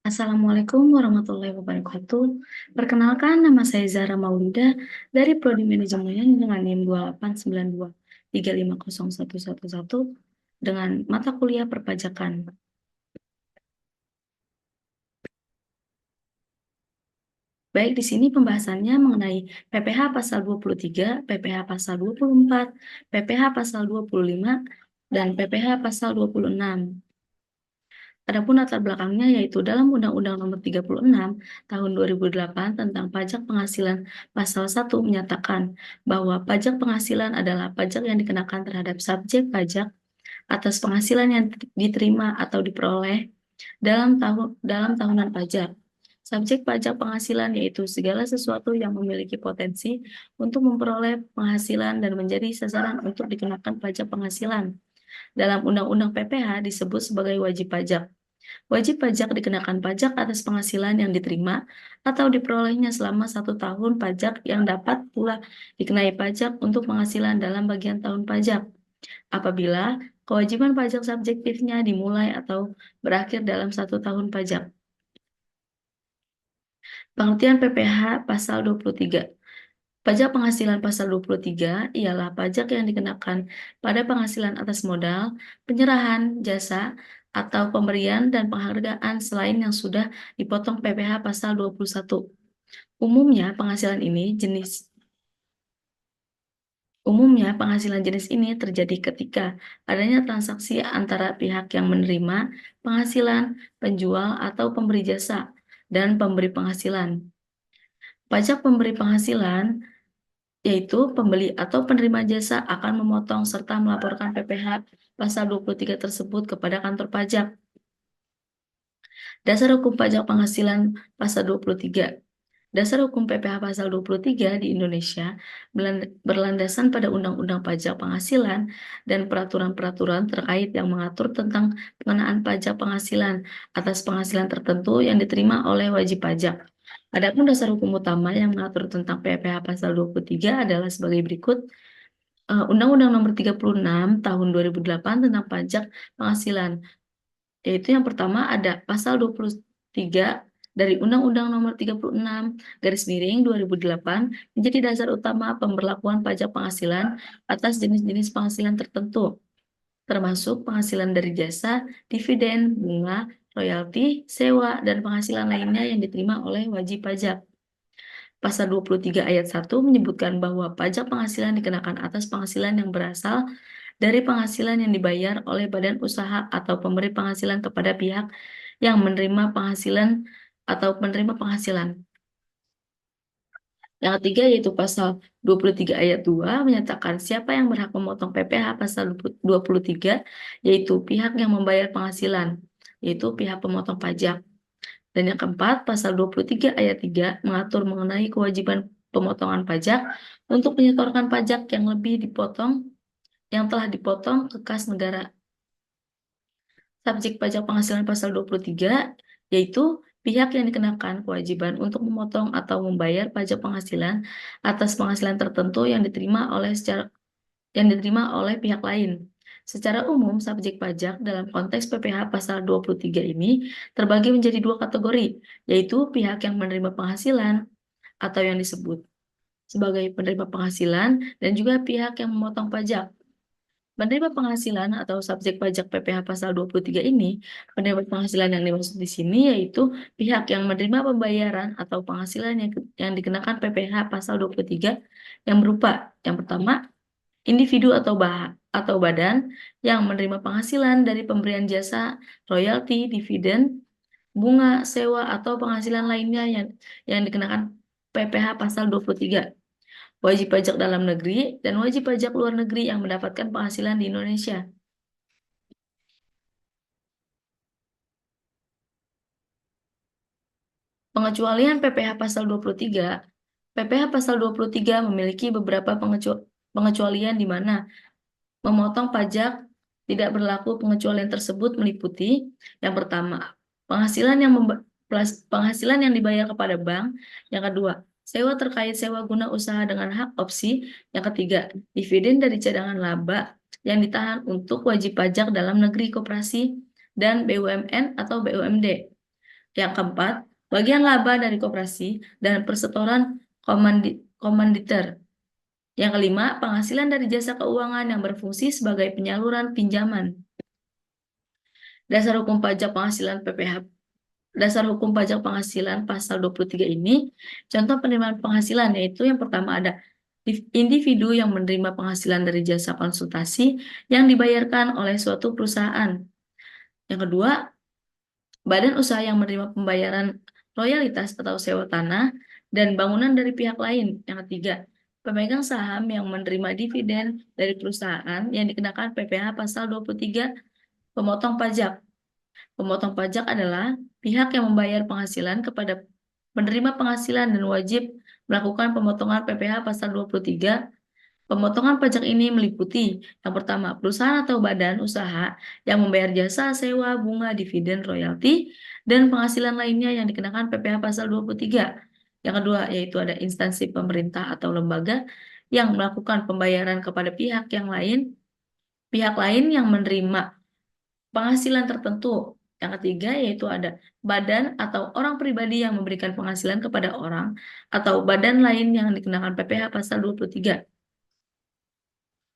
Assalamualaikum warahmatullahi wabarakatuh. Perkenalkan, nama saya Zahra Maulida dari Prodi Manajemen dengan NIM 289235011 dengan mata kuliah perpajakan. Baik, di sini pembahasannya mengenai PPh pasal 23, PPh pasal 24, PPh pasal 25, dan PPh pasal 26. Adapun latar belakangnya yaitu dalam Undang-Undang Nomor 36 Tahun 2008 tentang Pajak Penghasilan Pasal 1 menyatakan bahwa pajak penghasilan adalah pajak yang dikenakan terhadap subjek pajak atas penghasilan yang diterima atau diperoleh dalam tahunan pajak. Subjek pajak penghasilan yaitu segala sesuatu yang memiliki potensi untuk memperoleh penghasilan dan menjadi sasaran untuk dikenakan pajak penghasilan. Dalam Undang-Undang PPh disebut sebagai wajib pajak. Wajib pajak dikenakan pajak atas penghasilan yang diterima atau diperolehnya selama 1 tahun pajak yang dapat pula dikenai pajak untuk penghasilan dalam bagian tahun pajak, apabila kewajiban pajak subjektifnya dimulai atau berakhir dalam 1 tahun pajak. Pengertian PPh pasal 23. Pajak penghasilan pasal 23 ialah pajak yang dikenakan pada penghasilan atas modal, penyerahan, jasa, atau pemberian dan penghargaan selain yang sudah dipotong PPh pasal 21. Umumnya penghasilan ini jenis Umumnya penghasilan jenis ini terjadi ketika adanya transaksi antara pihak yang menerima penghasilan, penjual atau pemberi jasa, dan pemberi penghasilan. Pajak pemberi penghasilan yaitu pembeli atau penerima jasa akan memotong serta melaporkan PPh pasal 23 tersebut kepada kantor pajak. Dasar hukum pajak penghasilan pasal 23. Dasar hukum PPh pasal 23 di Indonesia berlandasan pada Undang-Undang Pajak Penghasilan dan peraturan-peraturan terkait yang mengatur tentang pengenaan pajak penghasilan atas penghasilan tertentu yang diterima oleh wajib pajak. Adapun dasar hukum utama yang mengatur tentang PPh pasal 23 adalah sebagai berikut. Undang-Undang Nomor 36 Tahun 2008 tentang Pajak Penghasilan. Yaitu yang pertama ada pasal 23 dari Undang-Undang Nomor 36/2008 menjadi dasar utama pemberlakuan pajak penghasilan atas jenis-jenis penghasilan tertentu, termasuk penghasilan dari jasa, dividen, bunga, royalti, sewa, dan penghasilan lainnya yang diterima oleh wajib pajak. Pasal 23 ayat 1 menyebutkan bahwa pajak penghasilan dikenakan atas penghasilan yang berasal dari penghasilan yang dibayar oleh badan usaha atau pemberi penghasilan kepada pihak yang menerima penghasilan atau penerima penghasilan. Yang ketiga yaitu pasal 23 ayat 2 menyatakan siapa yang berhak memotong PPh pasal 23 yaitu pihak yang membayar penghasilan, yaitu pihak pemotong pajak. Dan yang keempat, pasal 23 ayat 3 mengatur mengenai kewajiban pemotongan pajak untuk menyetorkan pajak yang telah dipotong ke kas negara. Subjek pajak penghasilan pasal 23 yaitu pihak yang dikenakan kewajiban untuk memotong atau membayar pajak penghasilan atas penghasilan tertentu yang diterima oleh pihak lain. Secara umum, subjek pajak dalam konteks PPh pasal 23 ini terbagi menjadi 2 kategori, yaitu pihak yang menerima penghasilan atau yang disebut sebagai penerima penghasilan dan juga pihak yang memotong pajak. Penerima penghasilan atau subjek pajak PPh pasal 23 ini, penerima penghasilan yang dimaksud di sini yaitu pihak yang menerima pembayaran atau penghasilan yang dikenakan PPh pasal 23 yang berupa yang pertama, individu atau badan yang menerima penghasilan dari pemberian jasa, royalti, dividen, bunga, sewa, atau penghasilan lainnya yang dikenakan PPh pasal 23. Wajib pajak dalam negeri dan wajib pajak luar negeri yang mendapatkan penghasilan di Indonesia. Pengecualian PPh pasal 23. PPh pasal 23 memiliki beberapa pengecualian di mana memotong pajak tidak berlaku. Pengecualian tersebut meliputi yang pertama, penghasilan yang dibayar kepada bank. Yang kedua, sewa terkait sewa guna usaha dengan hak opsi. Yang ketiga, dividen dari cadangan laba yang ditahan untuk wajib pajak dalam negeri, koperasi, dan BUMN atau BUMD. Yang keempat, bagian laba dari koperasi dan persetoran komanditer. Yang kelima, penghasilan dari jasa keuangan yang berfungsi sebagai penyaluran pinjaman. Dasar hukum pajak penghasilan PPh Dasar hukum pajak penghasilan pasal 23 ini, contoh penerimaan penghasilan yaitu yang pertama ada individu yang menerima penghasilan dari jasa konsultasi yang dibayarkan oleh suatu perusahaan. Yang kedua, badan usaha yang menerima pembayaran royalitas atau sewa tanah dan bangunan dari pihak lain. Yang ketiga, pemegang saham yang menerima dividen dari perusahaan yang dikenakan PPh pasal 23 pemotong pajak. Pemotong pajak adalah pihak yang membayar penghasilan kepada penerima penghasilan dan wajib melakukan pemotongan PPh pasal 23. Pemotongan pajak ini meliputi yang pertama, perusahaan atau badan usaha yang membayar jasa sewa, bunga, dividen, royalti, dan penghasilan lainnya yang dikenakan PPh pasal 23. Yang kedua, yaitu ada instansi pemerintah atau lembaga yang melakukan pembayaran kepada pihak lain yang menerima penghasilan tertentu. Yang ketiga yaitu ada badan atau orang pribadi yang memberikan penghasilan kepada orang atau badan lain yang dikenakan PPh pasal 23.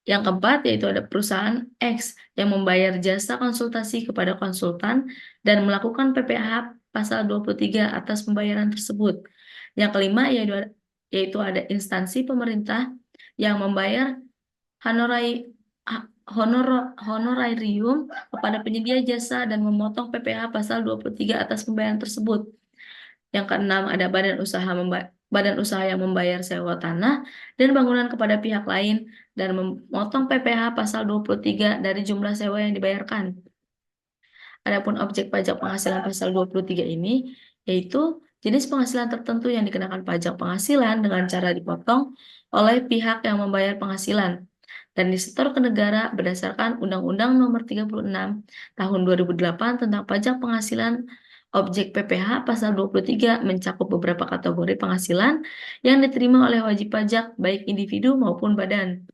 Yang keempat yaitu ada perusahaan X yang membayar jasa konsultasi kepada konsultan dan melakukan PPh pasal 23 atas pembayaran tersebut. Yang kelima yaitu ada instansi pemerintah yang membayar honorarium kepada penyedia jasa dan memotong PPh pasal 23 atas pembayaran tersebut. Yang keenam ada badan usaha yang membayar sewa tanah dan bangunan kepada pihak lain dan memotong PPh pasal 23 dari jumlah sewa yang dibayarkan. Adapun objek pajak penghasilan pasal 23 ini yaitu jenis penghasilan tertentu yang dikenakan pajak penghasilan dengan cara dipotong oleh pihak yang membayar penghasilan dan disetor ke negara berdasarkan Undang-Undang Nomor 36 Tahun 2008 tentang pajak penghasilan. Objek PPh pasal 23 mencakup beberapa kategori penghasilan yang diterima oleh wajib pajak baik individu maupun badan.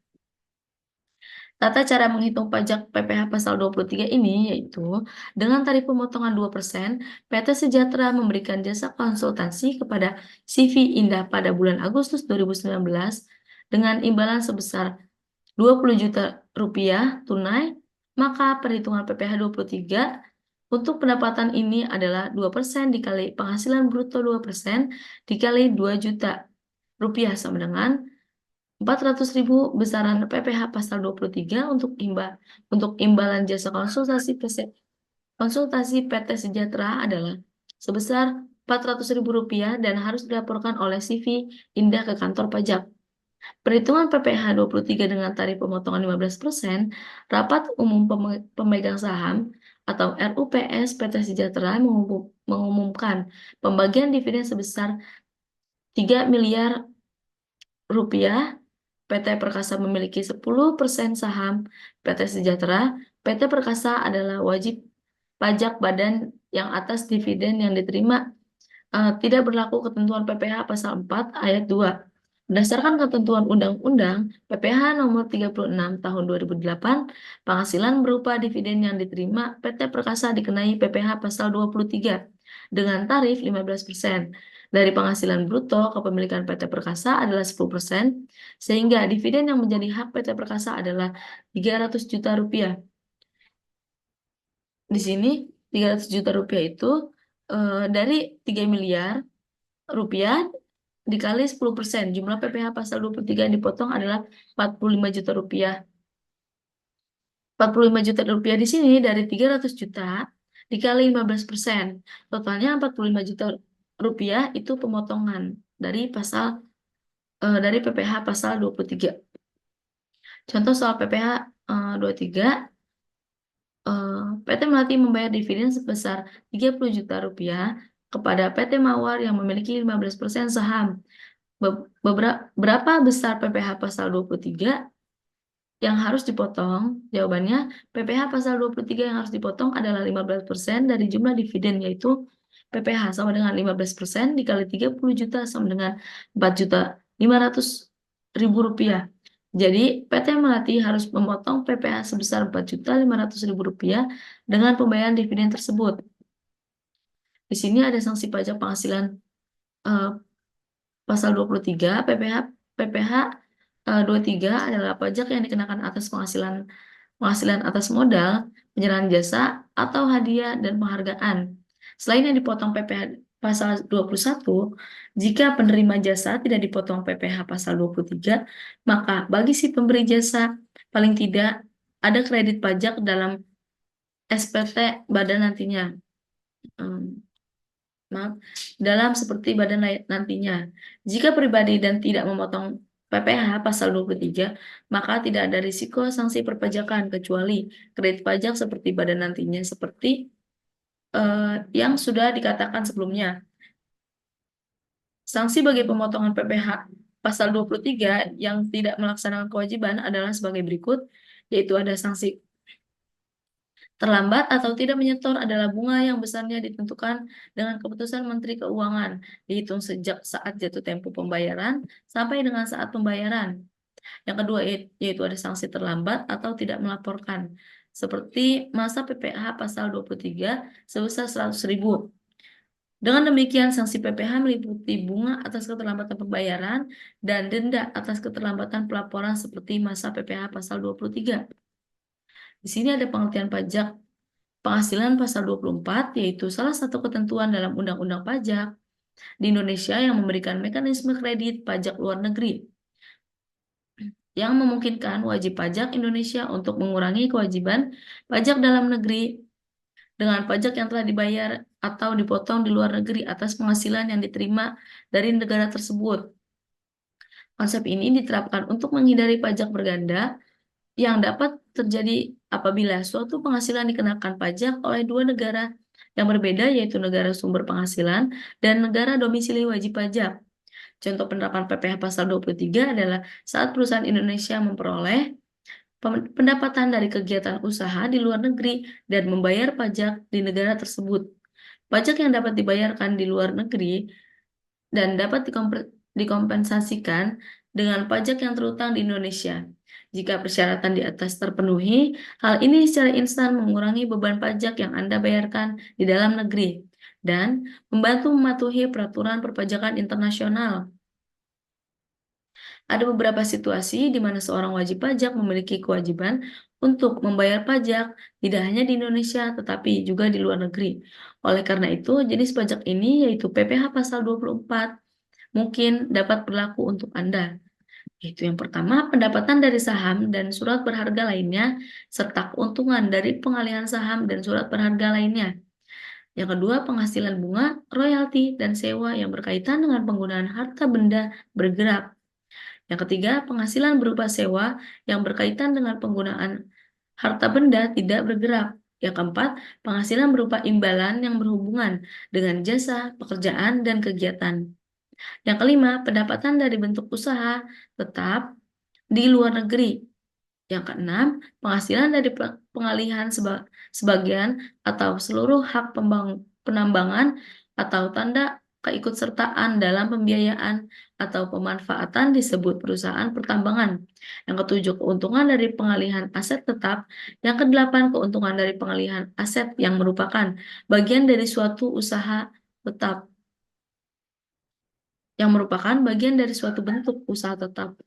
Tata cara menghitung pajak PPh pasal 23 ini yaitu dengan tarif pemotongan 2%, PT Sejahtera memberikan jasa konsultasi kepada CV Indah pada bulan Agustus 2019 dengan imbalan sebesar 20 juta rupiah tunai, maka perhitungan PPh 23 untuk pendapatan ini adalah 2% dikali penghasilan bruto 2% dikali 2 juta rupiah sama dengan 400.000 besaran PPh pasal 23 untuk imbalan jasa konsultasi PT Sejahtera adalah sebesar 400.000 rupiah dan harus dilaporkan oleh CV Indah ke kantor pajak. Perhitungan PPh 23 dengan tarif pemotongan 15%, Rapat Umum Pemegang Saham atau RUPS PT Sejahtera mengumumkan pembagian dividen sebesar 3 miliar rupiah. PT Perkasa memiliki 10% saham PT Sejahtera. PT Perkasa adalah wajib pajak badan yang atas dividen yang diterima tidak berlaku ketentuan PPh pasal 4 ayat 2. Berdasarkan ketentuan Undang-Undang PPh nomor 36 tahun 2008, penghasilan berupa dividen yang diterima PT Perkasa dikenai PPh pasal 23 dengan tarif 15%. Dari penghasilan bruto kepemilikan PT Perkasa adalah 10%, sehingga dividen yang menjadi hak PT Perkasa adalah 300 juta rupiah. Di sini 300 juta rupiah itu dari 3 miliar rupiah dikali 10%. Jumlah PPh pasal 23 yang dipotong adalah 45 juta rupiah. 45 juta rupiah di sini dari 300 juta dikali 15%. Totalnya 45 juta rupiah itu pemotongan dari PPh pasal 23. Contoh soal PPh 23, PT Melati membayar dividen sebesar 30 juta rupiah kepada PT Mawar yang memiliki 15% saham. Berapa besar PPh pasal 23 yang harus dipotong? Jawabannya, PPh pasal 23 yang harus dipotong adalah 15% dari jumlah dividen, yaitu PPh sama dengan 15% dikali 30 juta sama dengan 4.500.000 rupiah. Jadi, PT Melati harus memotong PPh sebesar 4.500.000 rupiah dengan pembayaran dividen tersebut. Di sini ada sanksi pajak penghasilan eh, pasal 23 PPH 23 adalah pajak yang dikenakan atas penghasilan atas modal, penyerahan jasa, atau hadiah dan penghargaan. Selain yang dipotong PPh pasal 21, jika penerima jasa tidak dipotong PPh pasal 23, maka bagi si pemberi jasa paling tidak ada kredit pajak dalam SPT badan nantinya. Maaf, dalam seperti badan nantinya. Jika pribadi dan tidak memotong PPh pasal 23, maka tidak ada risiko sanksi perpajakan kecuali kredit pajak seperti badan nantinya seperti yang sudah dikatakan sebelumnya. Sanksi bagi pemotongan PPh pasal 23 yang tidak melaksanakan kewajiban adalah sebagai berikut, yaitu ada sanksi terlambat atau tidak menyetor adalah bunga yang besarnya ditentukan dengan keputusan Menteri Keuangan, dihitung sejak saat jatuh tempo pembayaran sampai dengan saat pembayaran. Yang kedua yaitu ada sanksi terlambat atau tidak melaporkan, seperti masa PPh pasal 23 sebesar 100.000. Dengan demikian, sanksi PPh meliputi bunga atas keterlambatan pembayaran dan denda atas keterlambatan pelaporan seperti masa PPh pasal 23. Di sini ada pengertian pajak penghasilan pasal 24, yaitu salah satu ketentuan dalam Undang-Undang Pajak di Indonesia yang memberikan mekanisme kredit pajak luar negeri yang memungkinkan wajib pajak Indonesia untuk mengurangi kewajiban pajak dalam negeri dengan pajak yang telah dibayar atau dipotong di luar negeri atas penghasilan yang diterima dari negara tersebut. Konsep ini diterapkan untuk menghindari pajak berganda yang dapat terjadi apabila suatu penghasilan dikenakan pajak oleh dua negara yang berbeda, yaitu negara sumber penghasilan dan negara domisili wajib pajak. Contoh penerapan PPh pasal 23 adalah saat perusahaan Indonesia memperoleh pendapatan dari kegiatan usaha di luar negeri dan membayar pajak di negara tersebut. Pajak yang dapat dibayarkan di luar negeri dan dapat dikompensasikan dengan pajak yang terutang di Indonesia. Jika persyaratan di atas terpenuhi, hal ini secara instan mengurangi beban pajak yang Anda bayarkan di dalam negeri dan membantu mematuhi peraturan perpajakan internasional. Ada beberapa situasi di mana seorang wajib pajak memiliki kewajiban untuk membayar pajak tidak hanya di Indonesia tetapi juga di luar negeri. Oleh karena itu, jenis pajak ini yaitu PPh pasal 24 mungkin dapat berlaku untuk Anda. Yaitu yang pertama, pendapatan dari saham dan surat berharga lainnya serta keuntungan dari pengalihan saham dan surat berharga lainnya. Yang kedua, penghasilan bunga, royalti, dan sewa yang berkaitan dengan penggunaan harta benda bergerak. Yang ketiga, penghasilan berupa sewa yang berkaitan dengan penggunaan harta benda tidak bergerak. Yang keempat, penghasilan berupa imbalan yang berhubungan dengan jasa, pekerjaan, dan kegiatan. Yang kelima, pendapatan dari bentuk usaha tetap di luar negeri. Yang keenam, penghasilan dari pengalihan sebagian atau seluruh hak penambangan atau tanda keikutsertaan dalam pembiayaan atau pemanfaatan disebut perusahaan pertambangan. Yang ketujuh, keuntungan dari pengalihan aset tetap. Yang kedelapan, keuntungan dari pengalihan aset yang merupakan bagian dari suatu usaha tetap. Yang merupakan bagian dari suatu bentuk usaha tetap.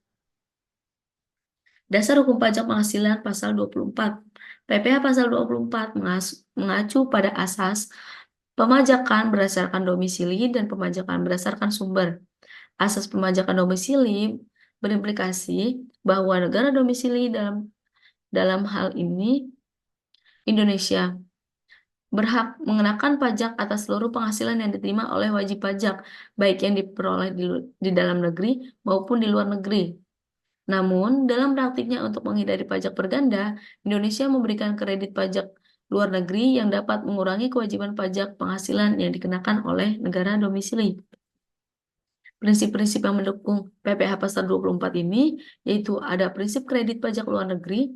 Dasar Hukum Pajak Penghasilan pasal 24. PPh pasal 24 mengacu pada asas pemajakan berdasarkan domisili dan pemajakan berdasarkan sumber. Asas pemajakan domisili berimplikasi bahwa negara domisili dalam hal ini Indonesia berhak mengenakan pajak atas seluruh penghasilan yang diterima oleh wajib pajak, baik yang diperoleh di dalam negeri maupun di luar negeri. Namun, dalam praktiknya untuk menghindari pajak berganda, Indonesia memberikan kredit pajak luar negeri yang dapat mengurangi kewajiban pajak penghasilan yang dikenakan oleh negara domisili. Prinsip-prinsip yang mendukung PPh pasal 24 ini yaitu ada prinsip kredit pajak luar negeri,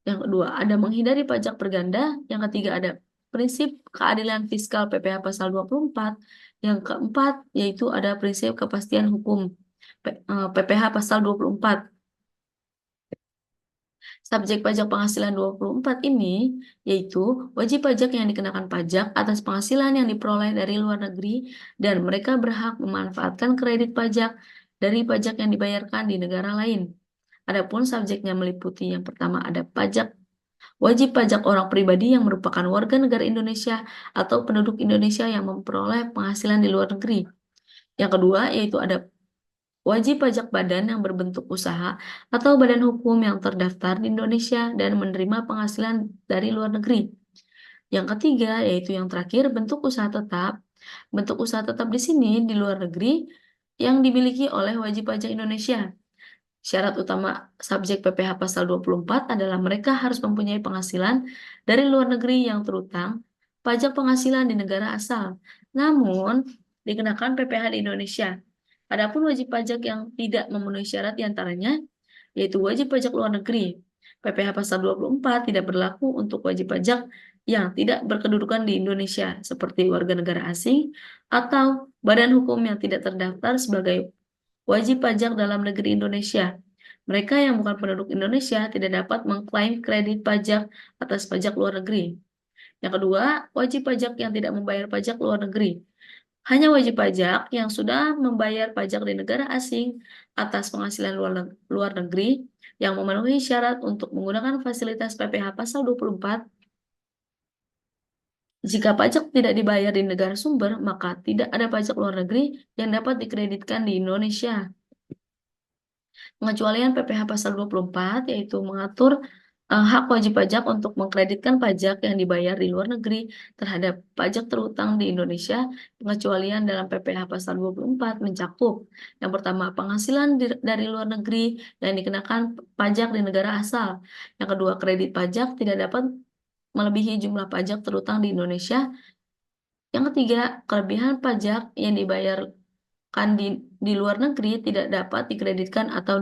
yang kedua ada menghindari pajak berganda, yang ketiga ada prinsip keadilan fiskal PPh pasal 24, yang keempat yaitu ada prinsip kepastian hukum PPh pasal 24. Subjek pajak penghasilan 24 ini yaitu wajib pajak yang dikenakan pajak atas penghasilan yang diperoleh dari luar negeri dan mereka berhak memanfaatkan kredit pajak dari pajak yang dibayarkan di negara lain. Adapun subjeknya meliputi yang pertama ada wajib pajak orang pribadi yang merupakan warga negara Indonesia atau penduduk Indonesia yang memperoleh penghasilan di luar negeri. Yang kedua yaitu ada wajib pajak badan yang berbentuk usaha atau badan hukum yang terdaftar di Indonesia dan menerima penghasilan dari luar negeri. Yang ketiga, yaitu yang terakhir, bentuk usaha tetap. Bentuk usaha tetap di sini di luar negeri yang dimiliki oleh wajib pajak Indonesia. Syarat utama subjek PPh pasal 24 adalah mereka harus mempunyai penghasilan dari luar negeri yang terutang pajak penghasilan di negara asal, namun dikenakan PPh di Indonesia. Adapun wajib pajak yang tidak memenuhi syarat diantaranya, yaitu wajib pajak luar negeri. PPh pasal 24 tidak berlaku untuk wajib pajak yang tidak berkedudukan di Indonesia, seperti warga negara asing atau badan hukum yang tidak terdaftar sebagai wajib pajak dalam negeri Indonesia. Mereka yang bukan penduduk Indonesia tidak dapat mengklaim kredit pajak atas pajak luar negeri. Yang kedua, wajib pajak yang tidak membayar pajak luar negeri. Hanya wajib pajak yang sudah membayar pajak di negara asing atas penghasilan luar negeri yang memenuhi syarat untuk menggunakan fasilitas PPh pasal 24. Jika pajak tidak dibayar di negara sumber, maka tidak ada pajak luar negeri yang dapat dikreditkan di Indonesia. Pengecualian PPh pasal 24 yaitu mengatur hak wajib pajak untuk mengkreditkan pajak yang dibayar di luar negeri terhadap pajak terutang di Indonesia. Pengecualian dalam PPh pasal 24 mencakup yang pertama penghasilan dari luar negeri yang dikenakan pajak di negara asal. Yang kedua, kredit pajak tidak dapat melebihi jumlah pajak terutang di Indonesia. Yang ketiga, kelebihan pajak yang dibayarkan di luar negeri tidak dapat dikreditkan atau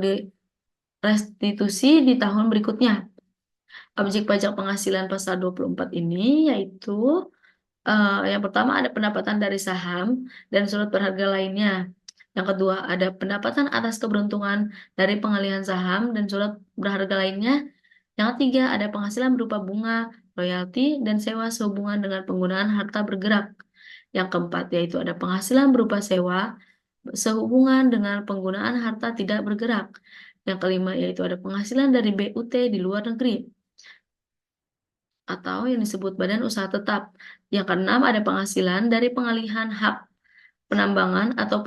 restitusi di tahun berikutnya. Objek pajak penghasilan pasal 24 ini yaitu yang pertama ada pendapatan dari saham dan surat berharga lainnya. Yang kedua ada pendapatan atas keberuntungan dari pengalihan saham dan surat berharga lainnya. Yang ketiga ada penghasilan berupa bunga, royalti, dan sewa sehubungan dengan penggunaan harta bergerak. Yang keempat yaitu ada penghasilan berupa sewa sehubungan dengan penggunaan harta tidak bergerak. Yang kelima yaitu ada penghasilan dari BUT di luar negeri atau yang disebut badan usaha tetap. Yang keenam ada penghasilan dari pengalihan hak penambangan atau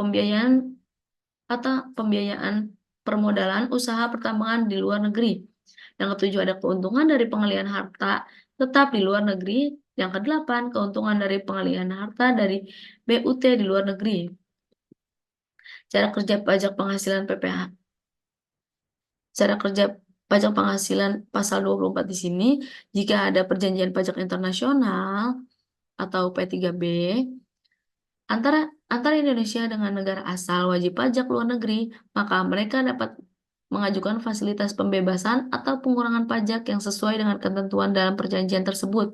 pembiayaan permodalan usaha pertambangan di luar negeri. Yang ketujuh ada keuntungan dari pengalihan harta tetap di luar negeri. Yang kedelapan keuntungan dari pengalihan harta dari BUT di luar negeri. Cara kerja pajak penghasilan PPh. Cara kerja pajak penghasilan pasal 24 di sini, jika ada perjanjian pajak internasional atau P3B antara Indonesia dengan negara asal wajib pajak luar negeri, maka mereka dapat mengajukan fasilitas pembebasan atau pengurangan pajak yang sesuai dengan ketentuan dalam perjanjian tersebut.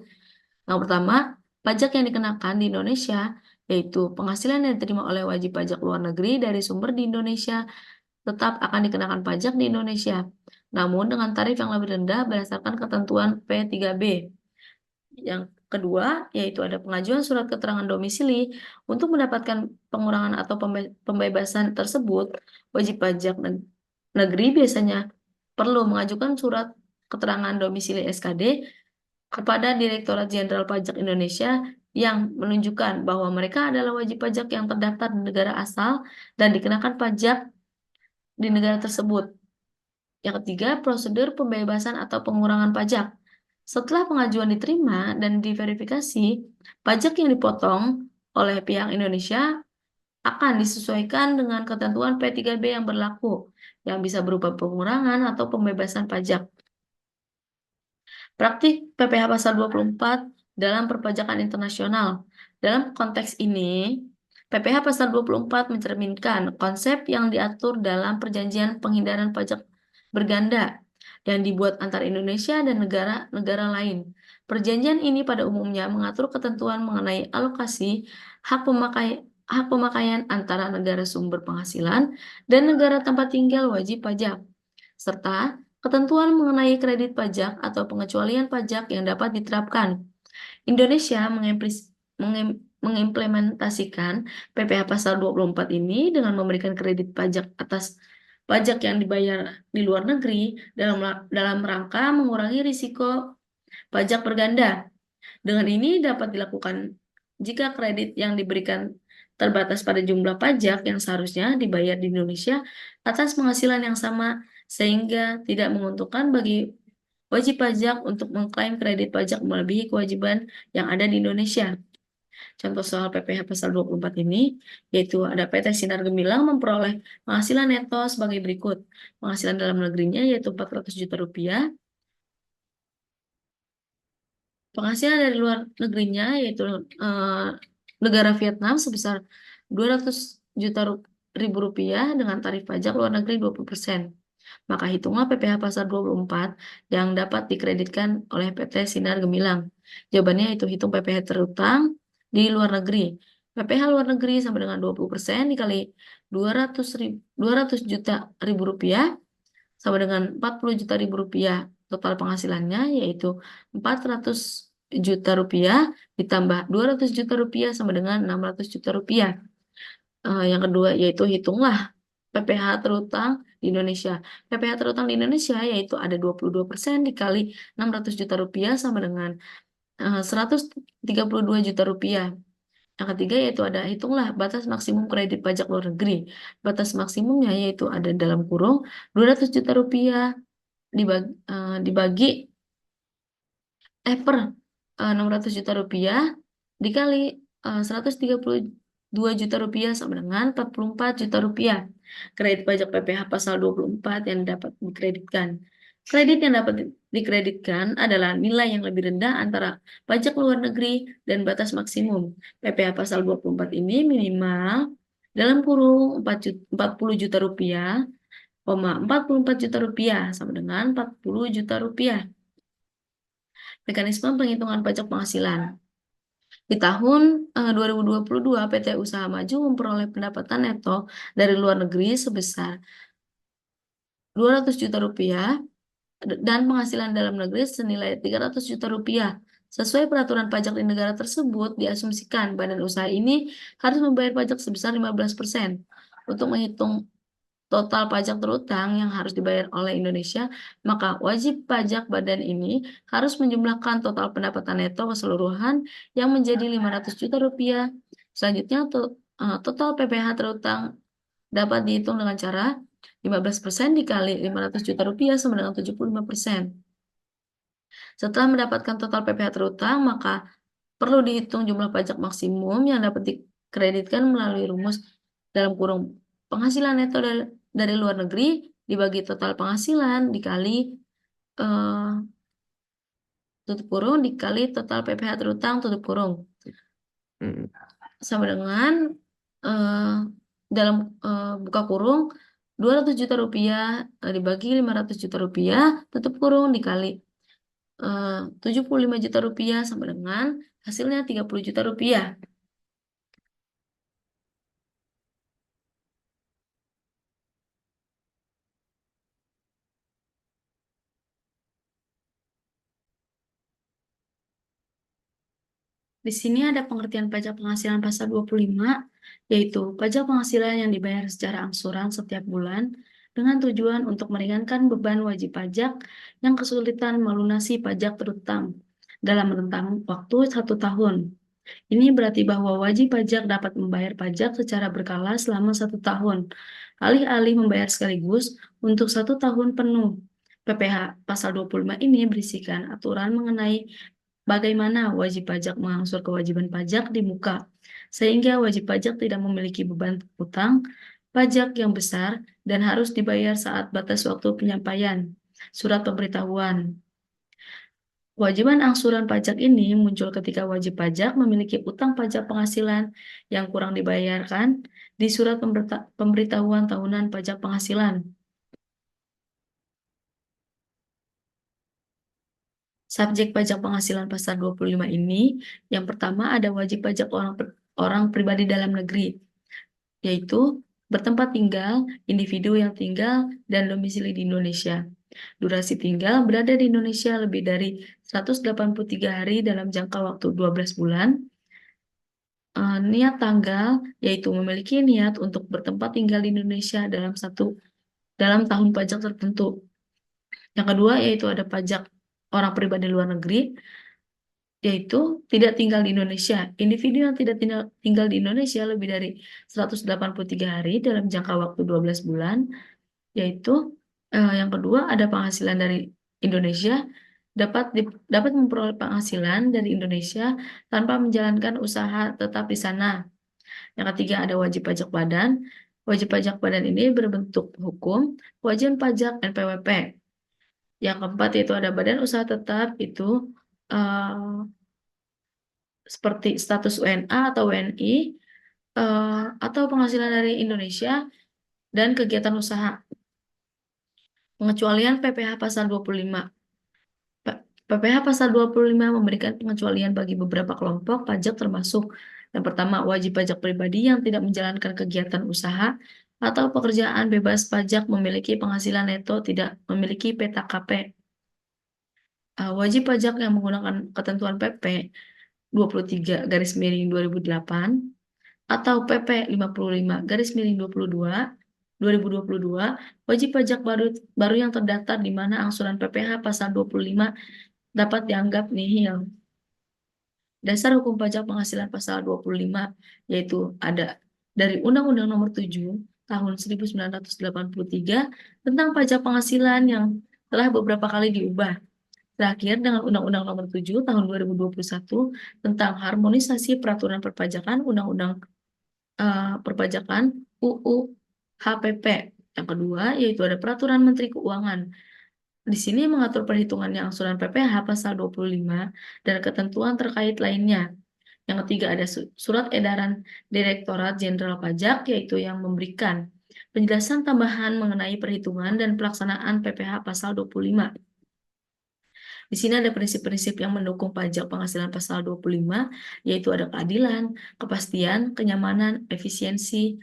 Yang pertama, pajak yang dikenakan di Indonesia yaitu penghasilan yang diterima oleh wajib pajak luar negeri dari sumber di Indonesia tetap akan dikenakan pajak di Indonesia, namun dengan tarif yang lebih rendah berdasarkan ketentuan P3B. Yang kedua, yaitu ada pengajuan surat keterangan domisili. Untuk mendapatkan pengurangan atau pembebasan tersebut, wajib pajak negeri biasanya perlu mengajukan surat keterangan domisili SKD kepada Direktorat Jenderal Pajak Indonesia yang menunjukkan bahwa mereka adalah wajib pajak yang terdaftar di negara asal dan dikenakan pajak di negara tersebut. Yang ketiga, prosedur pembebasan atau pengurangan pajak. Setelah pengajuan diterima dan diverifikasi, pajak yang dipotong oleh pihak Indonesia akan disesuaikan dengan ketentuan P3B yang berlaku, yang bisa berupa pengurangan atau pembebasan pajak. Praktik PPh pasal 24 dalam perpajakan internasional. Dalam konteks ini, PPh pasal 24 mencerminkan konsep yang diatur dalam perjanjian penghindaran pajak berganda yang dibuat antara Indonesia dan negara-negara lain. Perjanjian ini pada umumnya mengatur ketentuan mengenai alokasi hak pemakaian antara negara sumber penghasilan dan negara tempat tinggal wajib pajak, serta Ketentuan mengenai kredit pajak atau pengecualian pajak yang dapat diterapkan. Indonesia mengimplementasikan PPh Pasal 24 ini dengan memberikan kredit pajak atas pajak yang dibayar di luar negeri dalam rangka mengurangi risiko pajak berganda. Dengan ini dapat dilakukan jika kredit yang diberikan terbatas pada jumlah pajak yang seharusnya dibayar di Indonesia atas penghasilan yang sama, sehingga tidak menguntungkan bagi wajib pajak untuk mengklaim kredit pajak melebihi kewajiban yang ada di Indonesia. Contoh soal PPh Pasal 24 ini, yaitu ada PT Sinar Gemilang memperoleh penghasilan neto sebagai berikut. Penghasilan dalam negerinya yaitu 400 juta rupiah, penghasilan dari luar negerinya yaitu negara Vietnam sebesar 200 juta ribu rupiah dengan tarif pajak luar negeri 20%. Maka hitunglah PPh Pasal 24 yang dapat dikreditkan oleh PT Sinar Gemilang. Jawabannya itu hitung PPh terutang di luar negeri. PPh luar negeri sama dengan 20% dikali 200 juta ribu rupiah sama dengan 40 juta ribu rupiah. Total penghasilannya yaitu 400 juta rupiah ditambah 200 juta rupiah sama dengan 600 juta rupiah. Yang kedua yaitu hitunglah PPh terutang di Indonesia. PPh terutang di Indonesia yaitu ada 22% dikali 600 juta rupiah sama dengan 132 juta rupiah. Yang ketiga yaitu ada hitunglah batas maksimum kredit pajak luar negeri. Batas maksimumnya yaitu ada dalam kurung 200 juta rupiah dibagi per 600 juta rupiah dikali 132 juta rupiah sama dengan 44 juta rupiah. Kredit pajak PPh Pasal 24 yang dapat dikreditkan. Kredit yang dapat dikreditkan adalah nilai yang lebih rendah antara pajak luar negeri dan batas maksimum. PPh Pasal 24 ini minimal dalam kurung 40 juta rupiah, 44 juta rupiah sama dengan 40 juta rupiah. Mekanisme penghitungan pajak penghasilan. Di tahun 2022, PT Usaha Maju memperoleh pendapatan neto dari luar negeri sebesar 200 juta rupiah dan penghasilan dalam negeri senilai 300 juta rupiah. Sesuai peraturan pajak di negara tersebut, diasumsikan badan usaha ini harus membayar pajak sebesar 15%. Untuk menghitung total pajak terutang yang harus dibayar oleh Indonesia, maka wajib pajak badan ini harus menjumlahkan total pendapatan neto keseluruhan yang menjadi 500 juta rupiah. Selanjutnya, total PPh terutang dapat dihitung dengan cara 15% dikali 500 juta rupiah sama dengan 75%. Setelah mendapatkan total PPh terutang, maka perlu dihitung jumlah pajak maksimum yang dapat dikreditkan melalui rumus dalam kurung penghasilan neto dari luar negeri dibagi total penghasilan dikali tutup kurung dikali total PPh terutang tutup kurung sama dengan dalam buka kurung 200 juta rupiah dibagi 500 juta rupiah tutup kurung dikali 75 juta rupiah sama dengan hasilnya 30 juta rupiah. Di sini ada pengertian pajak penghasilan pasal 25, yaitu pajak penghasilan yang dibayar secara angsuran setiap bulan dengan tujuan untuk meringankan beban wajib pajak yang kesulitan melunasi pajak terutang dalam rentang waktu 1 tahun. Ini berarti bahwa wajib pajak dapat membayar pajak secara berkala selama 1 tahun, alih-alih membayar sekaligus untuk 1 tahun penuh. PPh Pasal 25 ini berisikan aturan mengenai bagaimana wajib pajak mengangsur kewajiban pajak di muka, sehingga wajib pajak tidak memiliki beban utang pajak yang besar dan harus dibayar saat batas waktu penyampaian surat pemberitahuan. Kewajiban angsuran pajak ini muncul ketika wajib pajak memiliki utang pajak penghasilan yang kurang dibayarkan di surat pemberitahuan tahunan pajak penghasilan. Subjek pajak penghasilan pasal 25 ini, yang pertama ada wajib pajak orang pribadi dalam negeri, yaitu bertempat tinggal, individu yang tinggal dan domisili di Indonesia. Durasi tinggal berada di Indonesia lebih dari 183 hari dalam jangka waktu 12 bulan. Niat tanggal, yaitu memiliki niat untuk bertempat tinggal di Indonesia dalam tahun pajak tertentu. Yang kedua yaitu ada pajak orang pribadi luar negeri, yaitu tidak tinggal di Indonesia. Individu yang tidak tinggal di Indonesia lebih dari 183 hari dalam jangka waktu 12 bulan, yaitu yang kedua ada penghasilan dari Indonesia, dapat memperoleh penghasilan dari Indonesia tanpa menjalankan usaha tetap di sana. Yang ketiga ada wajib pajak badan. Wajib pajak badan ini berbentuk hukum, wajib pajak NPWP. Yang keempat yaitu ada badan usaha tetap, itu eh, seperti status WNA atau WNI, atau penghasilan dari Indonesia dan kegiatan usaha. Pengecualian PPh pasal 25. PPh pasal 25 memberikan pengecualian bagi beberapa kelompok pajak termasuk yang pertama, wajib pajak pribadi yang tidak menjalankan kegiatan usaha atau pekerjaan bebas pajak memiliki penghasilan neto tidak memiliki PTKP. Wajib pajak yang menggunakan ketentuan PP 23/2008 atau PP 55/2022 wajib pajak baru yang terdaftar di mana angsuran PPh pasal 25 dapat dianggap nihil. Dasar hukum pajak penghasilan pasal 25 yaitu ada dari Undang-Undang Nomor 7 tahun 1983 tentang pajak penghasilan yang telah beberapa kali diubah. Terakhir dengan Undang-Undang Nomor 7 tahun 2021 tentang harmonisasi peraturan perpajakan Undang-Undang Perpajakan UU HPP. Yang kedua yaitu ada Peraturan Menteri Keuangan. Di sini mengatur perhitungannya angsuran PPh pasal 25 dan ketentuan terkait lainnya. Yang ketiga ada Surat Edaran Direktorat Jenderal Pajak, yaitu yang memberikan penjelasan tambahan mengenai perhitungan dan pelaksanaan PPh pasal 25. Di sini ada prinsip-prinsip yang mendukung pajak penghasilan pasal 25, yaitu ada keadilan, kepastian, kenyamanan, efisiensi,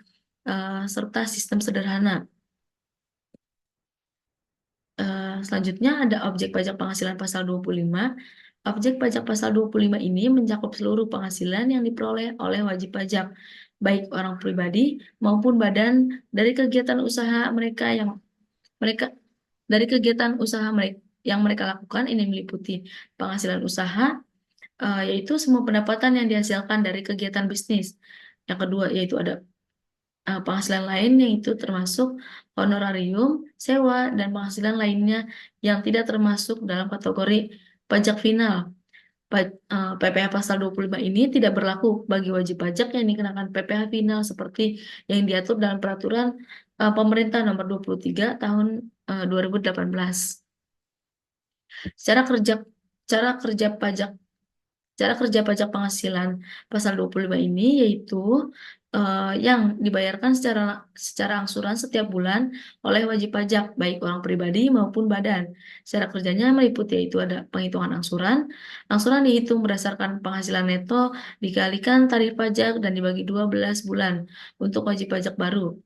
serta sistem sederhana. Selanjutnya ada objek pajak penghasilan pasal 25. Objek pajak pasal 25 ini mencakup seluruh penghasilan yang diperoleh oleh wajib pajak, baik orang pribadi maupun badan dari kegiatan usaha mereka yang mereka lakukan. Ini meliputi penghasilan usaha, yaitu semua pendapatan yang dihasilkan dari kegiatan bisnis. Yang kedua yaitu ada penghasilan lain, yaitu termasuk honorarium, sewa, dan penghasilan lainnya yang tidak termasuk dalam kategori pajak final. PPh pasal 25 ini tidak berlaku bagi wajib pajak yang dikenakan PPh final seperti yang diatur dalam peraturan pemerintah nomor 23 tahun 2018. Cara kerja pajak penghasilan pasal 25 ini yaitu yang dibayarkan secara angsuran setiap bulan oleh wajib pajak, baik orang pribadi maupun badan. Cara kerjanya meliputi yaitu ada penghitungan angsuran. Angsuran dihitung berdasarkan penghasilan neto dikalikan tarif pajak dan dibagi 12 bulan untuk wajib pajak baru.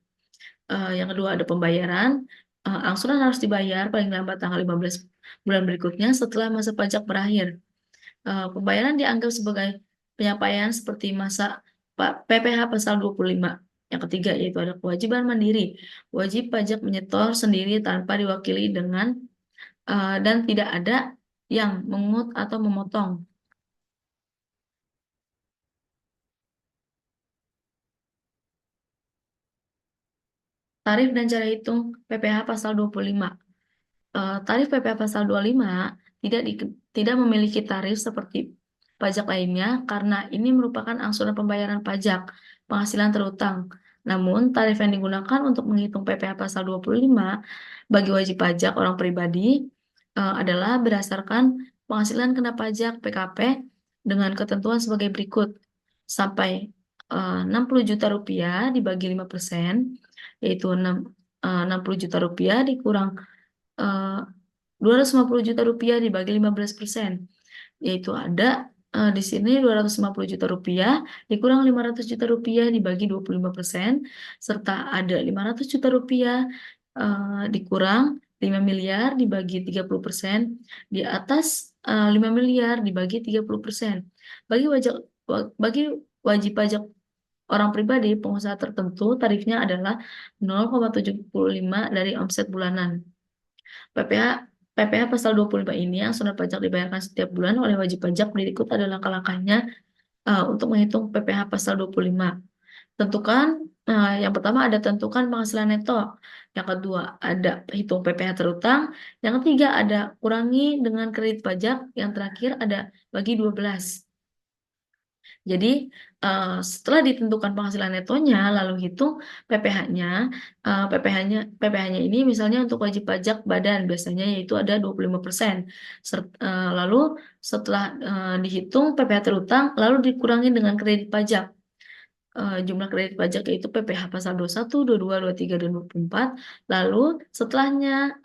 Yang kedua ada pembayaran. Angsuran harus dibayar paling lambat tanggal 15 bulan berikutnya setelah masa pajak berakhir. Pembayaran dianggap sebagai penyampaian seperti masa PPh pasal 25. Yang ketiga yaitu ada kewajiban mandiri. Wajib pajak menyetor sendiri tanpa diwakili dan tidak ada yang mengut atau memotong. Tarif dan cara hitung PPh pasal 25. Tarif PPh pasal 25 tidak memiliki tarif seperti pajak lainnya karena ini merupakan angsuran pembayaran pajak penghasilan terutang. Namun, tarif yang digunakan untuk menghitung PPh pasal 25 bagi wajib pajak orang pribadi adalah berdasarkan penghasilan kena pajak PKP dengan ketentuan sebagai berikut. Sampai 60 juta rupiah dibagi 5%, yaitu 60 juta rupiah dikurang 250 juta rupiah dibagi 15%, yaitu ada di sini 250 juta rupiah dikurang 500 juta rupiah dibagi 25%, serta ada 500 juta rupiah dikurang 5 miliar dibagi 30%, di atas 5 miliar dibagi 30%. Bagi wajib pajak orang pribadi pengusaha tertentu, tarifnya adalah 0,75 dari omset bulanan. PPh pasal 25 ini angsuran pajak dibayarkan setiap bulan oleh wajib pajak. Berikut adalah langkah-langkahnya untuk menghitung PPh pasal 25. Yang pertama ada tentukan penghasilan neto. Yang kedua ada hitung PPh terutang. Yang ketiga ada kurangi dengan kredit pajak. Yang terakhir ada bagi 12. Jadi setelah ditentukan penghasilan netonya, lalu hitung PPh-nya. PPh-nya ini misalnya untuk wajib pajak badan biasanya yaitu ada 25%. Lalu setelah dihitung PPh terutang, lalu dikurangi dengan kredit pajak. Jumlah kredit pajak yaitu PPh pasal 21, 22, 23, dan 24. Lalu setelahnya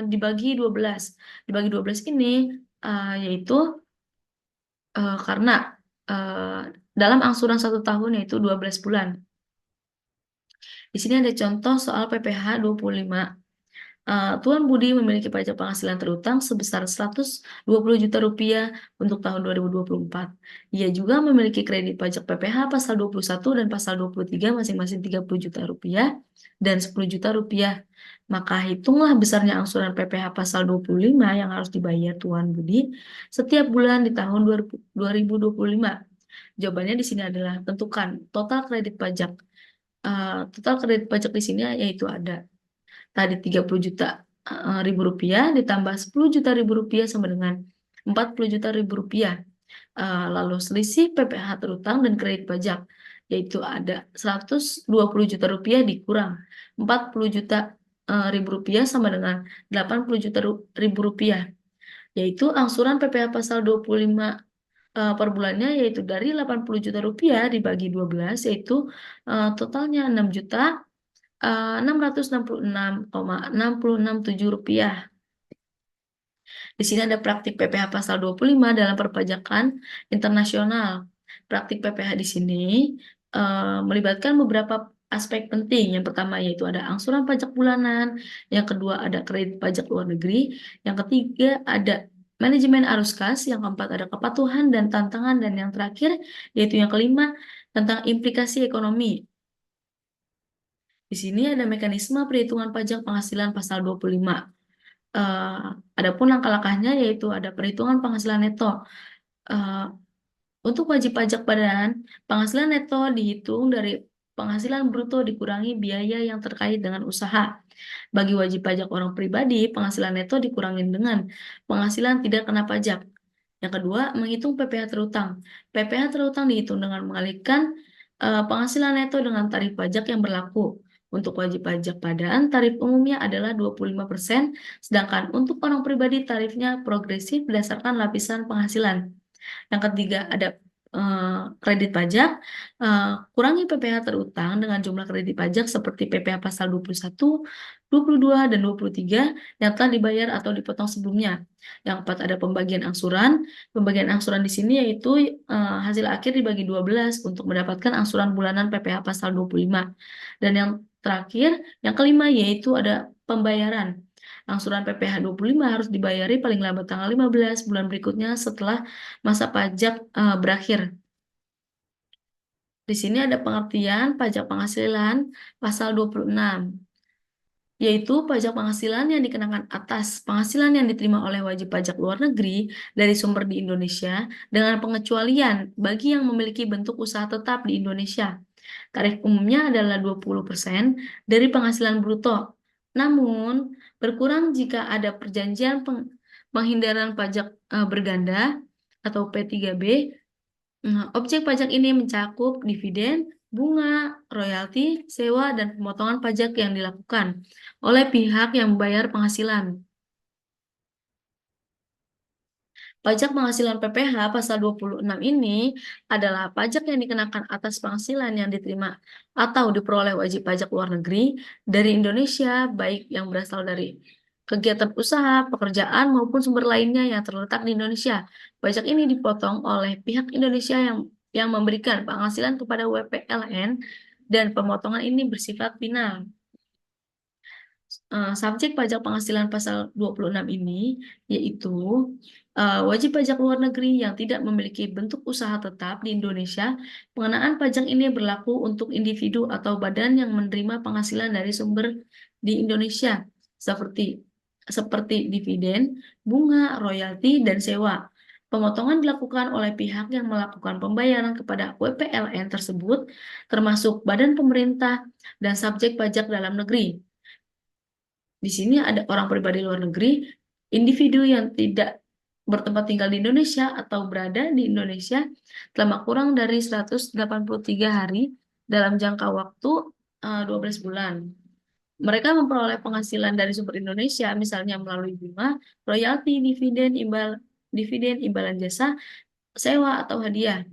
dibagi 12. Dibagi 12 ini yaitu karena dalam angsuran 1 tahun yaitu 12 bulan. Di sini ada contoh soal PPh 25. Tuan Budi memiliki pajak penghasilan terutang sebesar 120 juta rupiah untuk tahun 2024. Ia juga memiliki kredit pajak PPh pasal 21 dan pasal 23 masing-masing 30 juta rupiah dan 10 juta rupiah. Maka hitunglah besarnya angsuran PPh pasal 25 yang harus dibayar Tuan Budi setiap bulan di tahun 2025. Jawabannya di sini adalah tentukan total kredit pajak. Total kredit pajak di sini yaitu ada tadi 30 juta ribu rupiah ditambah 10 juta ribu rupiah sama dengan 40 juta ribu rupiah. Lalu selisih PPh terutang dan kredit pajak yaitu ada 120 juta rupiah dikurang 40 juta ribu rupiah sama dengan 80 juta ribu rupiah, yaitu angsuran PPh pasal 25 per bulannya yaitu dari 80 juta rupiah dibagi 12 yaitu totalnya 6 juta 666,667 rupiah. Di sini ada praktik PPh pasal 25 dalam perpajakan internasional. Praktik PPh di sini melibatkan beberapa aspek penting. Yang pertama yaitu ada angsuran pajak bulanan, yang kedua ada kredit pajak luar negeri, yang ketiga ada manajemen arus kas, yang keempat ada kepatuhan dan tantangan, dan yang terakhir yaitu yang kelima tentang implikasi ekonomi. Di sini ada mekanisme perhitungan pajak penghasilan pasal 25. Adapun langkah-langkahnya yaitu ada perhitungan penghasilan neto. Untuk wajib pajak badan, penghasilan neto dihitung dari penghasilan bruto dikurangi biaya yang terkait dengan usaha. Bagi wajib pajak orang pribadi, penghasilan neto dikurangi dengan penghasilan tidak kena pajak. Yang kedua, menghitung PPh terutang. PPh terutang dihitung dengan mengalihkan penghasilan neto dengan tarif pajak yang berlaku. Untuk wajib pajak badan, tarif umumnya adalah 25%, sedangkan untuk orang pribadi tarifnya progresif berdasarkan lapisan penghasilan. Yang ketiga ada kredit pajak, kurangi PPh terutang dengan jumlah kredit pajak seperti PPh pasal 21, 22, dan 23 yang telah dibayar atau dipotong sebelumnya. Yang keempat ada pembagian angsuran. Pembagian angsuran di sini yaitu hasil akhir dibagi 12 untuk mendapatkan angsuran bulanan PPh pasal 25. Dan yang terakhir, yang kelima yaitu ada pembayaran. Angsuran PPh 25 harus dibayari paling lambat tanggal 15 bulan berikutnya setelah masa pajak berakhir. Di sini ada pengertian pajak penghasilan pasal 26, yaitu pajak penghasilan yang dikenakan atas penghasilan yang diterima oleh wajib pajak luar negeri dari sumber di Indonesia dengan pengecualian bagi yang memiliki bentuk usaha tetap di Indonesia. Tarif umumnya adalah 20% dari penghasilan bruto. Namun, berkurang jika ada perjanjian penghindaran pajak berganda atau P3B. Objek pajak ini mencakup dividen, bunga, royalti, sewa, dan pemotongan pajak yang dilakukan oleh pihak yang membayar penghasilan. Pajak penghasilan PPh pasal 26 ini adalah pajak yang dikenakan atas penghasilan yang diterima atau diperoleh wajib pajak luar negeri dari Indonesia, baik yang berasal dari kegiatan usaha, pekerjaan, maupun sumber lainnya yang terletak di Indonesia. Pajak ini dipotong oleh pihak Indonesia yang memberikan penghasilan kepada WPLN dan pemotongan ini bersifat final. Subjek pajak penghasilan pasal 26 ini yaitu wajib pajak luar negeri yang tidak memiliki bentuk usaha tetap di Indonesia. Pengenaan pajak ini berlaku untuk individu atau badan yang menerima penghasilan dari sumber di Indonesia seperti seperti dividen, bunga, royalti, dan sewa. Pemotongan dilakukan oleh pihak yang melakukan pembayaran kepada WPLN tersebut, termasuk badan pemerintah dan subjek pajak dalam negeri. Di sini ada orang pribadi luar negeri, individu yang tidak bertempat tinggal di Indonesia atau berada di Indonesia selama kurang dari 183 hari dalam jangka waktu 12 bulan. Mereka memperoleh penghasilan dari sumber Indonesia, misalnya melalui bunga, royalti, dividen, imbalan jasa, sewa, atau hadiah.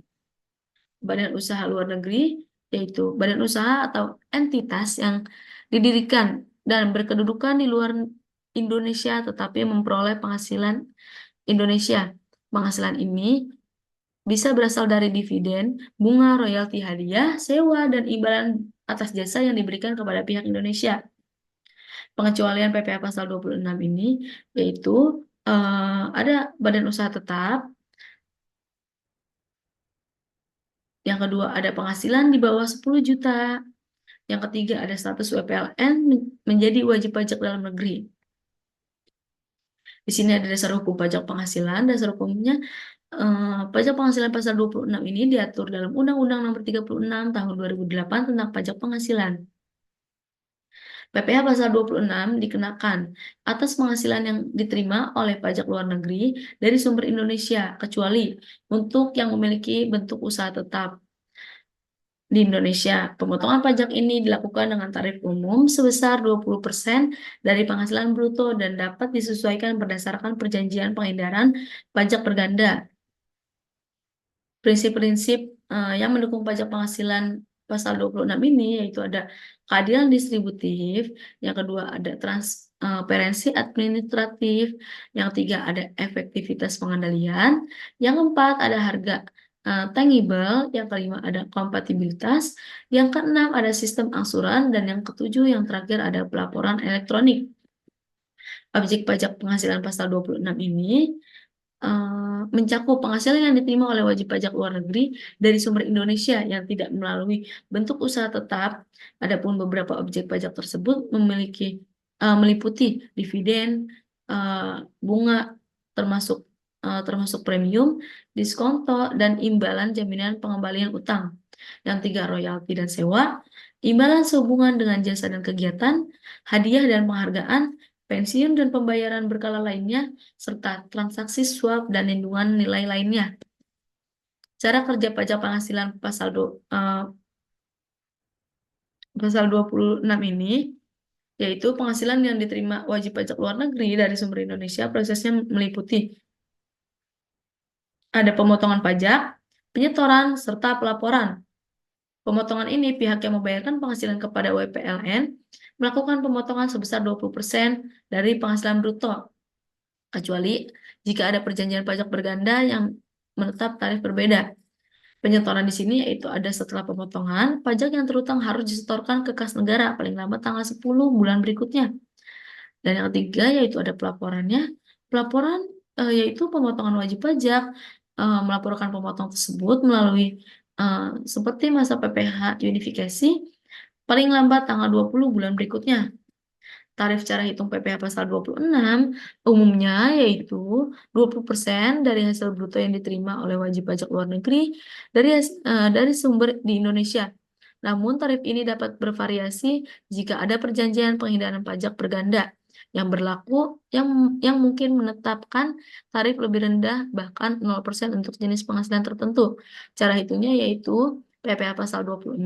Badan usaha luar negeri, yaitu badan usaha atau entitas yang didirikan dan berkedudukan di luar Indonesia tetapi memperoleh penghasilan Indonesia. Penghasilan ini bisa berasal dari dividen, bunga, royalti, hadiah, sewa, dan imbalan atas jasa yang diberikan kepada pihak Indonesia. Pengecualian PPh pasal 26 ini yaitu ada badan usaha tetap. Yang kedua ada penghasilan di bawah 10 juta. Yang ketiga ada status WPLN menjadi wajib pajak dalam negeri. Di sini ada dasar hukum pajak penghasilan. Dasar hukumnya pajak penghasilan pasal 26 ini diatur dalam Undang-Undang Nomor 36 Tahun 2008 tentang pajak penghasilan. PPh pasal 26 dikenakan atas penghasilan yang diterima oleh pajak luar negeri dari sumber Indonesia, kecuali untuk yang memiliki bentuk usaha tetap di Indonesia. Pemotongan pajak ini dilakukan dengan tarif umum sebesar 20% dari penghasilan bruto dan dapat disesuaikan berdasarkan perjanjian penghindaran pajak berganda. Prinsip-prinsip yang mendukung pajak penghasilan pasal 26 ini yaitu ada keadilan distributif, yang kedua ada transparansi administratif, yang ketiga ada efektivitas pengendalian, yang keempat ada harga tangible, yang kelima ada kompatibilitas, yang keenam ada sistem angsuran, dan yang ketujuh yang terakhir ada pelaporan elektronik. Objek pajak penghasilan pasal 26 ini mencakup penghasilan yang diterima oleh wajib pajak luar negeri dari sumber Indonesia yang tidak melalui bentuk usaha tetap. Adapun beberapa objek pajak tersebut meliputi dividen, bunga termasuk premium, diskonto, dan imbalan jaminan pengembalian utang. Yang tiga royalti dan sewa, imbalan sehubungan dengan jasa dan kegiatan, hadiah dan penghargaan, pensiun dan pembayaran berkala lainnya, serta transaksi swap dan lindungan nilai lainnya. Cara kerja pajak penghasilan pasal 26 ini, yaitu penghasilan yang diterima wajib pajak luar negeri dari sumber Indonesia, prosesnya meliputi ada pemotongan pajak, penyetoran, serta pelaporan. Pemotongan ini pihak yang membayarkan penghasilan kepada WPLN melakukan pemotongan sebesar 20% dari penghasilan bruto, kecuali jika ada perjanjian pajak berganda yang menetap tarif berbeda. Penyetoran di sini yaitu ada setelah pemotongan, pajak yang terutang harus disetorkan ke kas negara paling lambat tanggal 10 bulan berikutnya. Dan yang ketiga yaitu ada pelaporannya. Pelaporan yaitu pemotongan wajib pajak melaporkan pemotong tersebut melalui seperti masa PPh unifikasi paling lambat tanggal 20 bulan berikutnya. Tarif cara hitung PPh pasal 26 umumnya yaitu 20% dari hasil bruto yang diterima oleh wajib pajak luar negeri dari sumber di Indonesia. Namun tarif ini dapat bervariasi jika ada perjanjian penghindaran pajak berganda yang berlaku yang mungkin menetapkan tarif lebih rendah bahkan 0% untuk jenis penghasilan tertentu. Cara hitungnya yaitu PPh pasal 26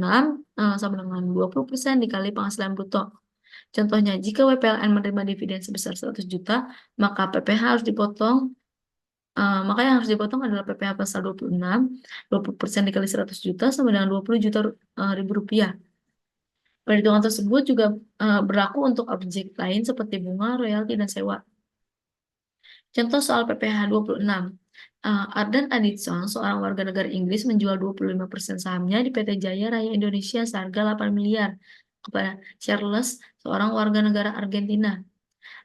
sama dengan 20% dikali penghasilan bruto. Contohnya, jika WPLN menerima dividen sebesar 100 juta, maka PPh harus dipotong. Maka yang harus dipotong adalah PPh pasal 26, 20% dikali 100 juta sama dengan 20 juta ribu rupiah. Perhitungan tersebut juga berlaku untuk objek lain seperti bunga, royalti, dan sewa. Contoh soal PPh 26. Ardan Aditson, seorang warga negara Inggris, menjual 25% sahamnya di PT Jaya Raya Indonesia seharga 8 miliar. kepada Charles, seorang warga negara Argentina.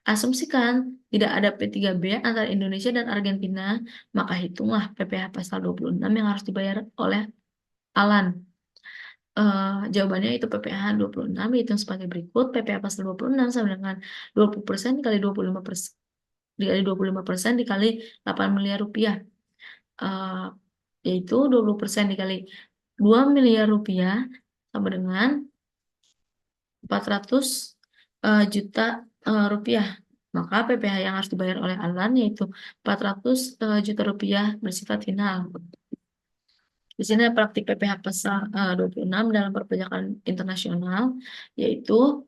Asumsikan tidak ada P3B antara Indonesia dan Argentina, maka hitunglah PPh pasal 26 yang harus dibayar oleh Alan. Jawabannya itu PPh 26 dihitung sebagai berikut. PPh pasal 26 sama dengan 20% dikali 25% dikali 25% dikali 8 miliar rupiah. Yaitu 20% dikali 2 miliar rupiah sama dengan 400 juta rupiah. Maka PPh yang harus dibayar oleh Alan yaitu 400 juta rupiah bersifat final. Di sini ada praktik PPh pasal 26 dalam perpajakan internasional, yaitu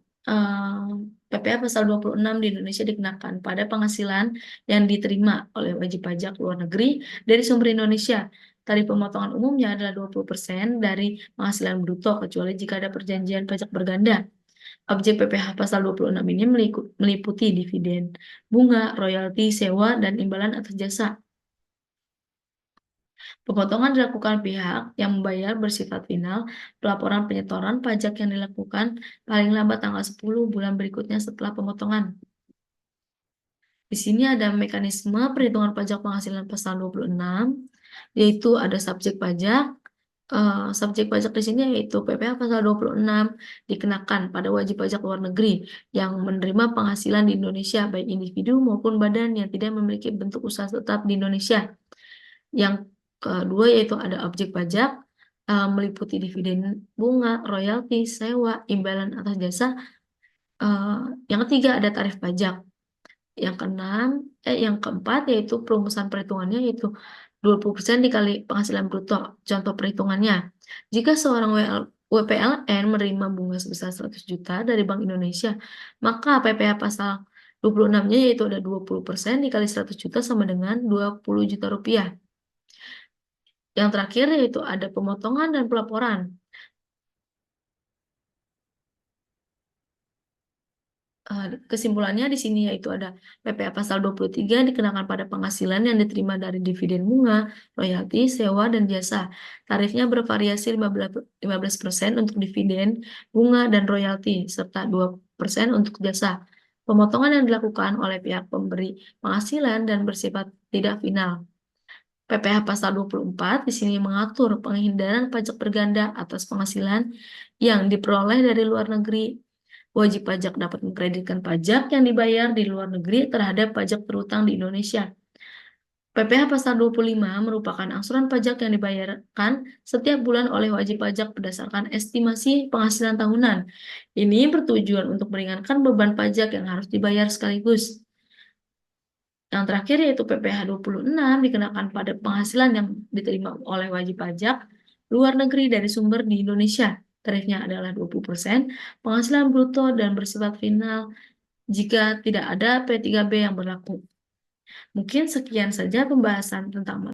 PPh pasal 26 di Indonesia dikenakan pada penghasilan yang diterima oleh wajib pajak luar negeri dari sumber Indonesia. Tarif pemotongan umumnya adalah 20% dari penghasilan bruto, kecuali jika ada perjanjian pajak berganda. Objek PPh pasal 26 ini meliputi dividen, bunga, royalti, sewa, dan imbalan atas jasa. Pemotongan dilakukan pihak yang membayar bersifat final. Pelaporan penyetoran pajak yang dilakukan paling lambat tanggal 10 bulan berikutnya setelah pemotongan. Di sini ada mekanisme perhitungan pajak penghasilan pasal 26, yaitu ada subjek pajak. Subjek pajak di sini yaitu PPh pasal 26 dikenakan pada wajib pajak luar negeri yang menerima penghasilan di Indonesia, baik individu maupun badan yang tidak memiliki bentuk usaha tetap di Indonesia. Yang kedua yaitu ada objek pajak, meliputi dividen, bunga, royalti, sewa, imbalan atas jasa. Yang ketiga ada tarif pajak. Yang keempat yaitu perumusan perhitungannya yaitu 20% dikali penghasilan bruto. Contoh perhitungannya, jika seorang WPLN menerima bunga sebesar 100 juta dari Bank Indonesia, maka PPh pasal 26-nya yaitu ada 20% dikali 100 juta sama dengan 20 juta rupiah. Yang terakhir yaitu ada pemotongan dan pelaporan. Kesimpulannya di sini yaitu ada PPh pasal 23 dikenakan pada penghasilan yang diterima dari dividen, bunga, royalti, sewa, dan jasa. Tarifnya bervariasi 15% untuk dividen, bunga, dan royalti, serta 2% untuk jasa. Pemotongan yang dilakukan oleh pihak pemberi penghasilan dan bersifat tidak final. PPh pasal 24 di sini mengatur penghindaran pajak berganda atas penghasilan yang diperoleh dari luar negeri. Wajib pajak dapat mengkreditkan pajak yang dibayar di luar negeri terhadap pajak berutang di Indonesia. PPh pasal 25 merupakan angsuran pajak yang dibayarkan setiap bulan oleh wajib pajak berdasarkan estimasi penghasilan tahunan. Ini bertujuan untuk meringankan beban pajak yang harus dibayar sekaligus. Yang terakhir yaitu PPh 26 dikenakan pada penghasilan yang diterima oleh wajib pajak luar negeri dari sumber di Indonesia. Tarifnya adalah 20% penghasilan bruto dan bersifat final jika tidak ada P3B yang berlaku. Mungkin sekian saja pembahasan tentang